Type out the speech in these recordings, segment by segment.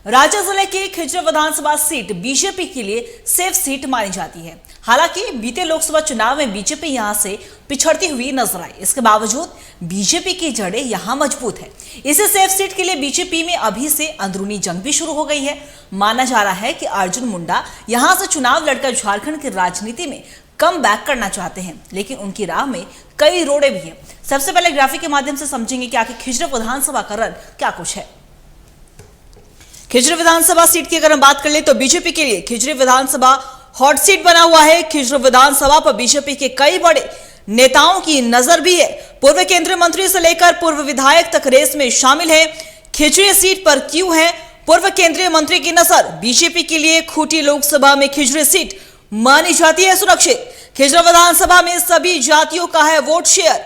रांची जिले की खिजरी विधानसभा seat BJP के लिए सेफ सीट मानी जाती है। हालांकि बीते लोकसभा चुनाव में बीजेपी यहां से पिछड़ती हुई नजर आई। इसके बावजूद बीजेपी की जड़ें यहां मजबूत है। इसी सेफ सीट के लिए बीजेपी में अभी से अंदरूनी जंग भी शुरू हो गई है। माना जा रहा है कि अर्जुन मुंडा यहां से चुनाव लड़कर झारखंड की राजनीति में कम बैक करना चाहते हैं, लेकिन उनकी राह में कई रोड़े भी हैं। सबसे पहले ग्राफिक के माध्यम से समझेंगे कि आखिर खिजरी विधानसभा का रण क्या कुछ है। खिजरी विधानसभा सीट की अगर हम बात कर ले तो बीजेपी के लिए खिजरी विधानसभा हॉट सीट बना हुआ है। खिजरी विधानसभा पर बीजेपी के कई बड़े नेताओं की नजर भी है। पूर्व केंद्रीय मंत्री से लेकर पूर्व विधायक तक रेस में शामिल है। खिजरी सीट पर क्यों है पूर्व केंद्रीय मंत्री की नजर? बीजेपी के लिए खूंटी लोकसभा में खिजरी सीट मानी जाती है सुरक्षित। खिजरी विधानसभा में सभी जातियों का है वोट शेयर।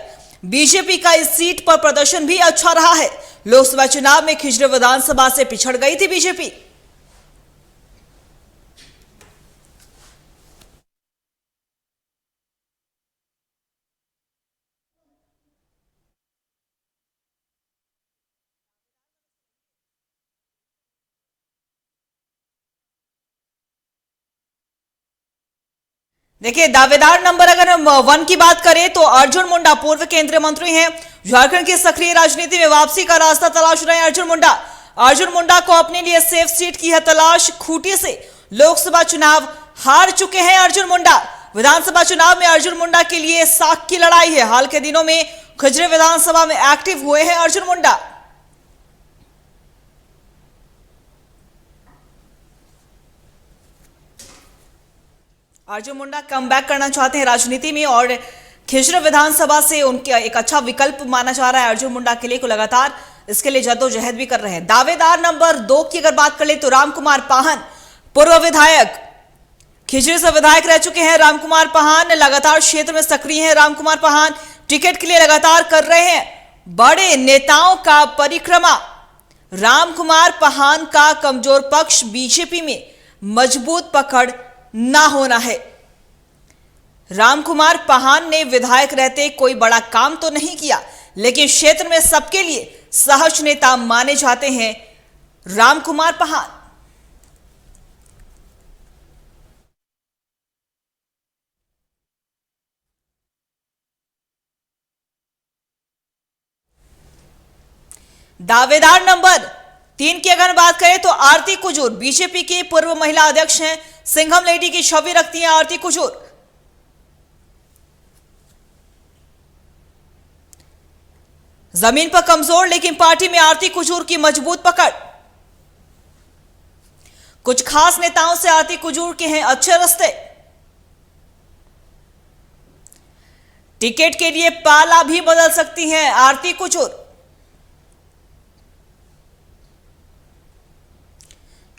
बीजेपी का इस सीट पर प्रदर्शन भी अच्छा रहा है। लोकसभा चुनाव में खिजरी विधानसभा से पिछड़ गई थी बीजेपी। देखिए, दावेदार नंबर अगर हम 1 की बात करें तो अर्जुन मुंडा पूर्व केंद्रीय मंत्री हैं। झारखंड की सक्रिय राजनीति में वापसी का रास्ता तलाश रहे हैं अर्जुन मुंडा। अर्जुन मुंडा को अपने लिए सेफ सीट की है तलाश। खूंटी से लोकसभा चुनाव हार चुके हैं अर्जुन मुंडा। विधानसभा चुनाव में अर्जुन मुंडा के लिए साख की लड़ाई है। हाल के दिनों में खिजरी विधानसभा में एक्टिव हुए हैं अर्जुन मुंडा। अर्जुन मुंडा कम बैक करना चाहते हैं राजनीति में और खिजरी विधानसभा से उनके एक अच्छा विकल्प माना जा रहा है अर्जुन मुंडा के लिए, को लगातार इसके लिए जद्दोजहद भी कर रहे हैं। दावेदार नंबर 2 की अगर बात कर ले तो रामकुमार पाहन पूर्व विधायक, खिजरी से विधायक रह चुके हैं रामकुमार पाहन, लगातार क्षेत्र में सक्रिय हैं। रामकुमार पाहन टिकट के लिए लगातार कर रहे हैं बड़े नेताओं का परिक्रमा। रामकुमार पाहन का कमजोर पक्ष बीजेपी में मजबूत पकड़ ना होना है। रामकुमार पाहन ने विधायक रहते कोई बड़ा काम तो नहीं किया, लेकिन क्षेत्र में सबके लिए सहज नेता माने जाते हैं रामकुमार पाहन। दावेदार नंबर 3 की अगर बात करें तो आरती कुजूर बीजेपी की पूर्व महिला अध्यक्ष हैं। सिंघम लेडी की छवि रखती हैं आरती कुजूर। जमीन पर कमजोर, लेकिन पार्टी में आरती कुजूर की मजबूत पकड़। कुछ खास नेताओं से आरती कुजूर के हैं अच्छे रिश्ते। टिकट के लिए पाला भी बदल सकती हैं आरती कुजूर।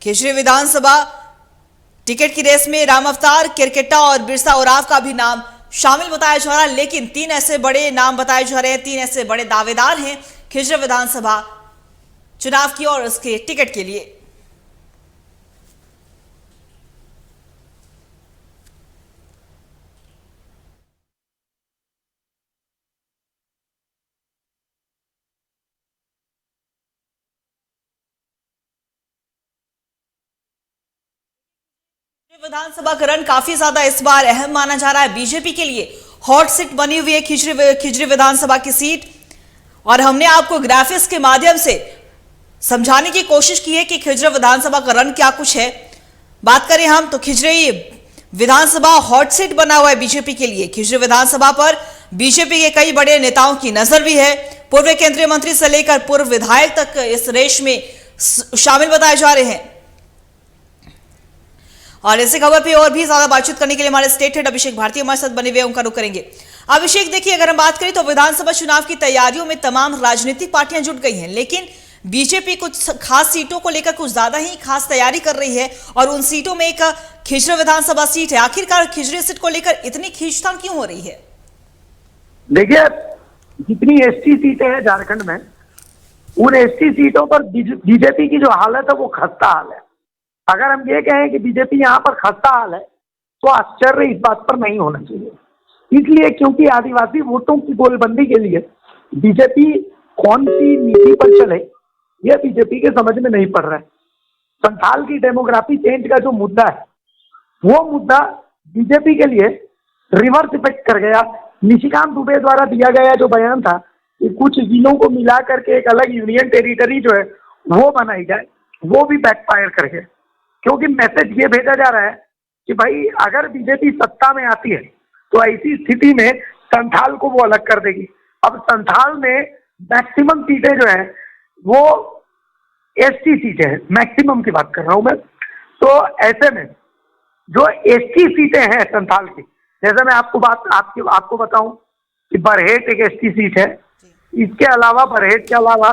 खिजरी विधानसभा टिकट की रेस में राम अवतार, किरकेट्टा और बिरसा उरांव का भी नाम शामिल बताया जा रहा है, लेकिन 3 ऐसे बड़े नाम बताए जा रहे हैं, 3 ऐसे बड़े दावेदार हैं खिजरी विधानसभा चुनाव की और उसके टिकट के लिए। विधानसभा का रण काफी ज्यादा इस बार अहम माना जा रहा है। बीजेपी के लिए हॉट सीट बनी हुई है खिजरी विधानसभा की सीट, और हमने आपको ग्राफिक्स के माध्यम से समझाने की कोशिश की है कि खिजरी विधानसभा का रण क्या कुछ है। बात करें हम तो खिजरी विधानसभा हॉट सीट बना हुआ है बीजेपी के लिए। खिजरी विधानसभा पर बीजेपी के कई बड़े नेताओं की नजर भी है। पूर्व केंद्रीय मंत्री से लेकर पूर्व विधायक तक इस रेस में शामिल बताए जा रहे हैं। और इसी खबर पे और भी ज्यादा बातचीत करने के लिए हमारे स्टेट हेड अभिषेक भारती हमारे साथ बने हुए, उनका रुख करेंगे। अभिषेक, देखिए, अगर हम बात करें तो विधानसभा चुनाव की तैयारियों में तमाम राजनीतिक पार्टियां जुट गई हैं, लेकिन बीजेपी कुछ खास सीटों को लेकर कुछ ज्यादा ही खास तैयारी कर रही है और उन सीटों में एक खिजरी विधानसभा सीट है। आखिरकार खिजरी सीट को लेकर इतनी खींचतान क्यों हो रही है? देखिए, जितनी एसटी सीटें हैं झारखंड में, उन एसटी सीटों पर बीजेपी की जो हालत है वो खस्ता हाल है। अगर हम ये कहें कि बीजेपी यहाँ पर खस्ता हाल है तो आश्चर्य इस बात पर नहीं होना चाहिए। इसलिए क्योंकि आदिवासी वोटों की गोलबंदी के लिए बीजेपी कौन सी नीति पर चले, यह बीजेपी के समझ में नहीं पड़ रहा है। संथाल की डेमोग्राफी चेंज का जो मुद्दा है, वो मुद्दा बीजेपी के लिए रिवर्स इफेक्ट कर गया। निशिकांत दुबे द्वारा दिया गया जो बयान था कि कुछ जिलों को मिला करके एक अलग यूनियन टेरिटरी जो है वो बनाई जाए, वो भी बैकफायर कर गया, क्योंकि मैसेज ये भेजा जा रहा है कि भाई अगर बीजेपी सत्ता में आती है तो ऐसी स्थिति में संथाल को वो अलग कर देगी। अब संथाल में मैक्सिमम सीटें जो है वो एसटी सीटें हैं, मैक्सिमम की बात कर रहा हूं मैं। तो ऐसे में जो एसटी सीटें हैं संथाल की, जैसे मैं आपको बताऊं कि बरहेट एक एसटी सीट है, इसके अलावा बरहेट के अलावा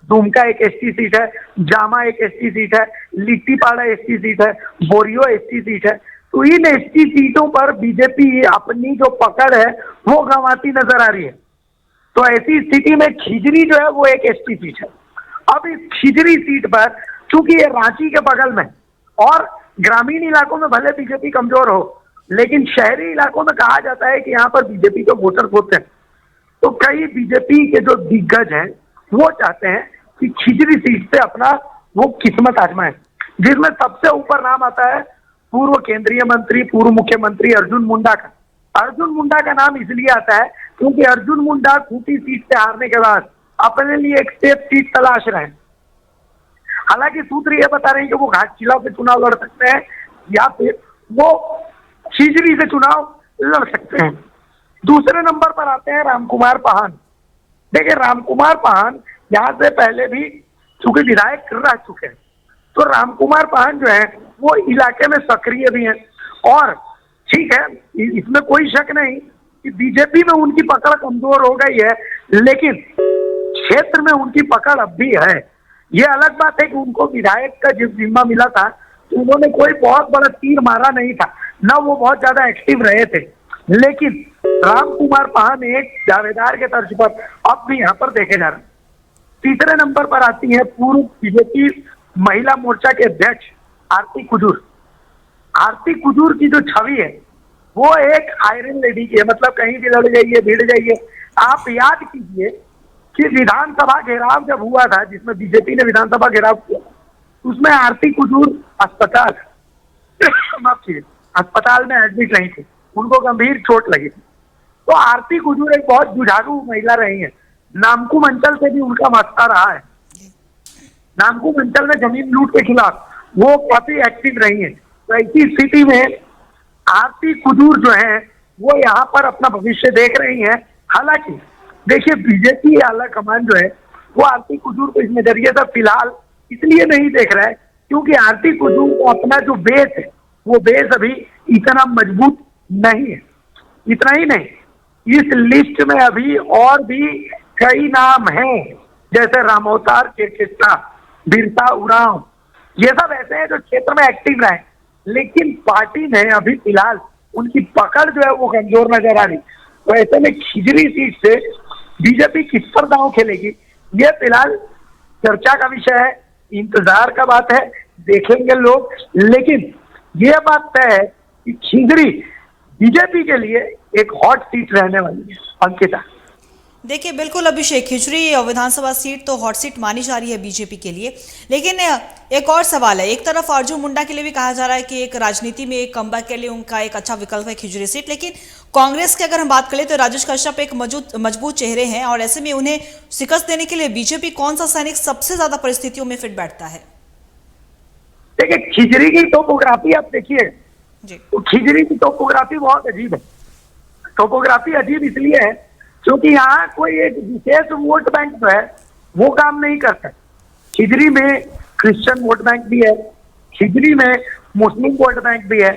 दुमका एक एसटी सीट है, जामा एक एसटी सीट है, लिट्टीपाड़ा एसटी सीट है, बोरियो एसटी सीट है। तो इन एसटी सीटों पर बीजेपी अपनी जो पकड़ है वो गंवाती नजर आ रही है। तो ऐसी स्थिति में खिजरी जो है वो एक एसटी सीट है। अब इस खिजरी सीट पर चूंकि ये रांची के बगल में और ग्रामीण इलाकों में भले बीजेपी कमजोर हो, लेकिन शहरी इलाकों में कहा जाता है कि यहाँ पर बीजेपी के वोटर होते हैं। तो कई बीजेपी के जो दिग्गज हैं वो चाहते हैं कि खिजरी सीट से अपना वो किस्मत आजमाए, जिसमें सबसे ऊपर नाम आता है पूर्व केंद्रीय मंत्री, पूर्व मुख्यमंत्री अर्जुन मुंडा का। अर्जुन मुंडा का नाम इसलिए आता है क्योंकि अर्जुन मुंडा खूंटी सीट से हारने के बाद अपने लिए एक सेफ सीट तलाश रहे हैं। हालांकि सूत्र ये बता रहे हैं कि वो घाटशिला से चुनाव लड़ सकते हैं या फिर वो खिजरी से चुनाव लड़ सकते हैं। दूसरे नंबर पर आते हैं रामकुमार पाहन। देखिए रामकुमार पाहन यहाँ से पहले भी चूंकि विधायक रह चुके हैं, तो रामकुमार पाहन जो है वो इलाके में सक्रिय भी हैं। और ठीक है, इसमें कोई शक नहीं कि बीजेपी में उनकी पकड़ कमजोर हो गई है, लेकिन क्षेत्र में उनकी पकड़ अब भी है। ये अलग बात है कि उनको विधायक का जिस जिम्मा मिला था तो उन्होंने कोई बहुत बड़ा तीर मारा नहीं था, न वो बहुत ज्यादा एक्टिव रहे थे, लेकिन रामकुमार पाहन एक दावेदार के तर्ज पर अब भी यहाँ पर देखे जा रहे हैं। तीसरे नंबर पर आती है पूर्व बीजेपी महिला मोर्चा के अध्यक्ष आरती कुजूर। आरती कुजूर की जो छवि है वो एक आयरन लेडी की है, मतलब कहीं भी लड़ जाइए, भिड़ जाइए। आप याद कीजिए कि विधानसभा घेराव जब हुआ था, जिसमें बीजेपी ने विधानसभा घेराव किया, उसमें आरती कुजूर अस्पताल में एडमिट नहीं थी, उनको गंभीर चोट लगी थी। तो आरती कुजूर एक बहुत जुझारू महिला रही है। नामकुम अंचल से भी उनका मसला रहा है। नामकुम अंचल में जमीन लूट के खिलाफ वो काफी एक्टिव रही है। तो ऐसी स्थिति में आरती कुजूर जो है वो यहाँ पर अपना भविष्य देख रही है। हालांकि देखिए बीजेपी आला कमान जो है वो आरती कुजूर को इस नजरिए से फिलहाल इसलिए नहीं देख रहा है क्योंकि आरती कुजूर को अपना जो बेस है वो बेस अभी इतना मजबूत नहीं है। इतना ही नहीं, इस लिस्ट में अभी और भी कई नाम हैं, जैसे रामोतार किरकिट्टा, बिरसा उरांव, ये सब ऐसे हैं जो क्षेत्र में एक्टिव रहे, लेकिन पार्टी में अभी फिलहाल उनकी पकड़ जो है वो कमजोर नजर आ रही। तो ऐसे में खिजरी सीट से बीजेपी किस पर दांव खेलेगी, ये फिलहाल चर्चा का विषय है, इंतजार का बात है, देखेंगे लोग। लेकिन ये बात तय है कि खिजरी बीजेपी के लिए एक हॉट सीट रहने वाली है। अंकिता, देखिए बिल्कुल अभिषेक, खिजरी विधानसभा सीट तो हॉट सीट मानी जा रही है बीजेपी के लिए, लेकिन एक और सवाल है। एक तरफ अर्जुन मुंडा के लिए भी कहा जा रहा है कि एक राजनीति में एक कमबैक के लिए उनका एक अच्छा विकल्प है खिजरी सीट, लेकिन कांग्रेस की अगर हम बात करें तो राजेश कश्यप एक मजबूत चेहरे हैं और ऐसे में उन्हें शिकस्त देने के लिए बीजेपी कौन सा सैनिक सबसे ज्यादा परिस्थितियों में फिट बैठता है? देखिए खिजरी की टोपोग्राफी आप देखिए, तो खिजरी की टोपोग्राफी बहुत अजीब है। टोपोग्राफी अजीब इसलिए है क्योंकि यहाँ कोई एक विशेष वोट बैंक जो है वो काम नहीं करता। खिजरी में क्रिश्चियन वोट बैंक भी है, खिजरी में मुस्लिम वोट बैंक भी है,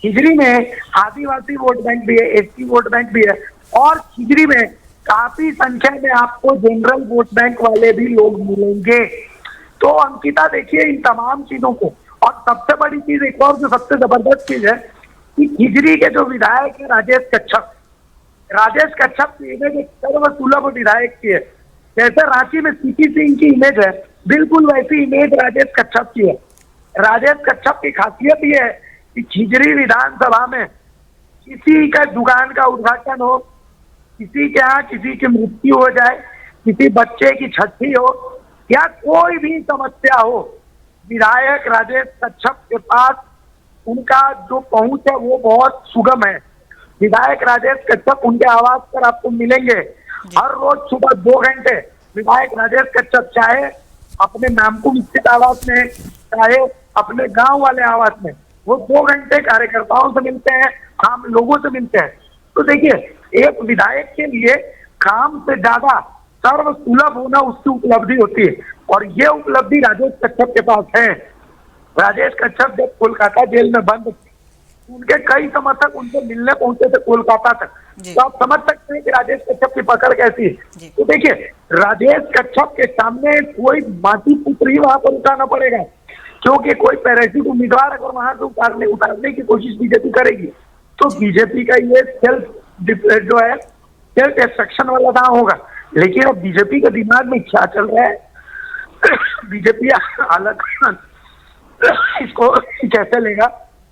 खिजरी में आदिवासी वोट बैंक भी है, एसटी वोट बैंक भी है, और खिजरी में काफी संख्या में आपको जनरल वोट बैंक वाले भी लोग मिलेंगे। तो अंकिता देखिए इन तमाम चीजों को, और सबसे बड़ी चीज एक और जो सबसे जबरदस्त चीज है कि खिजरी के जो विधायक है राजेश कच्छप की इमेज एक सर्वसुलभ विधायक की है। जैसे रांची में सीपी सिंह की इमेज है, बिल्कुल वैसी इमेज राजेश कच्छप की है। राजेश कच्छप की खासियत ये है कि खिजरी विधानसभा में किसी का दुकान का उद्घाटन हो, किसी के यहाँ किसी की मृत्यु हो जाए, किसी बच्चे की छठी हो, या कोई भी समस्या हो, विधायक राजेश कच्छप के पास उनका जो पहुंच है वो बहुत सुगम है। विधायक राजेश कच्छप उनके आवास पर आपको मिलेंगे हर रोज सुबह 2 घंटे। विधायक राजेश कच्छप चाहे अपने नामकुम स्थित आवास में, चाहे अपने गांव वाले आवास में, वो 2 घंटे कार्यकर्ताओं से मिलते हैं, आम लोगों से मिलते हैं। तो देखिए, एक विधायक के लिए काम से ज्यादा सर्व सुलभ होना उसकी उपलब्धि होती है, और ये उपलब्धि राजेश कच्छप के पास है। राजेश कच्छप जब कोलकाता जेल में बंद थे, उनके कई समर्थक उनसे मिलने पहुंचे थे कोलकाता तक। तो आप समझ सकते हैं कि राजेश कच्छप की पकड़ कैसी है। तो देखिए, राजेश कच्छप के सामने कोई माटी पुत्र ही वहां पर उठाना पड़ेगा, क्योंकि कोई पैरासिट उम्मीदवार अगर वहां से उतारने की कोशिश बीजेपी करेगी तो बीजेपी का ये जो है सेल्फ डिस्ट्रक्शन वाला दांव होगा। लेकिन अब बीजेपी के दिमाग में क्या चल रहा है, बीजेपी अलग इसको कैसे लेगा,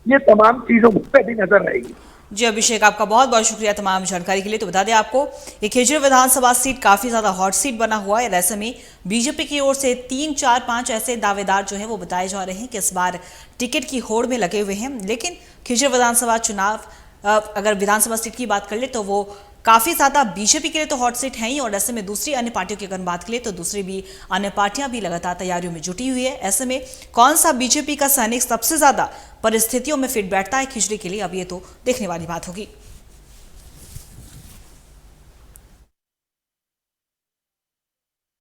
ये तमाम चीजों पर भी नजर रहेगी। जी अभिषेक, आपका बहुत बहुत शुक्रिया तमाम जानकारी के लिए। तो बता दें आपको, ये खिजर विधानसभा सीट काफी ज्यादा हॉट सीट बना हुआ है। ऐसे में बीजेपी की ओर से 3, 4, 5 ऐसे दावेदार जो है वो बताए जा रहे हैं कि इस बार टिकट की होड़ में लगे हुए हैं। लेकिन खिजर विधानसभा चुनाव, अगर विधानसभा सीट की बात कर ले तो वो काफी ज्यादा बीजेपी के लिए तो हॉट सीट है ही, और ऐसे में दूसरी अन्य पार्टियों की अगर बात करें तो दूसरी भी अन्य पार्टियां भी लगातार तैयारियों में जुटी हुई है। ऐसे में कौन सा बीजेपी का सैनिक सबसे ज्यादा परिस्थितियों में फिट बैठता है खिचड़ी के लिए, अब ये तो देखने वाली बात होगी।